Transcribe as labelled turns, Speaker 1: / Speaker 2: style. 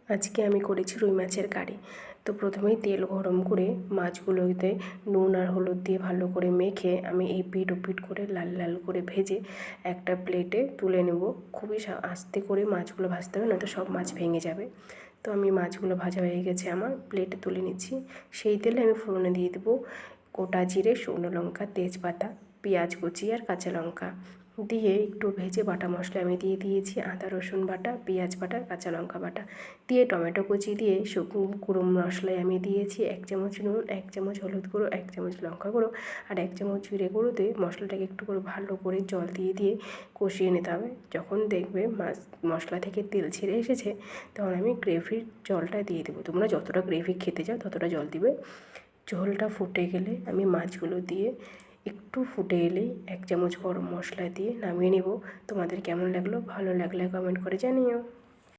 Speaker 1: আজকে আমি করেছি রুই মাছের কারি। তো প্রথমেই তেল গরম করে মাছগুলোতে নুন আর হলুদ দিয়ে ভালো করে মেখে আমি এই পিঠ ও পিঠ করে লাল লাল করে ভেজে একটা প্লেটে তুলে নেব। খুবই আস্তে করে মাছগুলো ভাজতে হবে, নয়তো সব মাছ ভেঙে যাবে। তো আমি মাছগুলো ভাজা হয়ে গেছে, আমার প্লেটে তুলে নিচ্ছি। সেই তেলে আমি ফোড়নে দিয়ে দেবো গোটা জিরে, শুকনো লঙ্কা, তেজপাতা, পেঁয়াজ কুচি আর কাঁচা লঙ্কা দিয়ে একটু ভেজে বাটা মশলা আমি দিয়ে দিয়েছি আদা রসুন বাটা, পেঁয়াজ বাটা, কাঁচা লঙ্কা বাটা দিয়ে টমেটো কুচি দিয়ে গুঁড়ো মশলায় আমি দিয়েছি 1 চামচ নুন, 1 চামচ হলুদ গুঁড়ো, 1 চামচ লঙ্কা গুঁড়ো আর 1 চামচ জিরে গুঁড়ো দিয়ে মশলাটাকে একটু করে ভালো করে জল দিয়ে কষিয়ে নিতে হবে। যখন দেখবে মাছ মশলা থেকে তেল ছেড়ে এসেছে, তখন আমি গ্রেভির জলটা দিয়ে দেবো। তোমরা যতটা গ্রেভি খেতে চাও ততটা জল দিবে। ঝোলটা ফুটে গেলে আমি মাছগুলো দিয়ে একটু ফুটে এলেই 1 চামচ গরম মশলা দিয়ে নামিয়ে নেব। তোমাদের কেমন লাগলো? ভালো লাগলে কমেন্ট করে জানিও।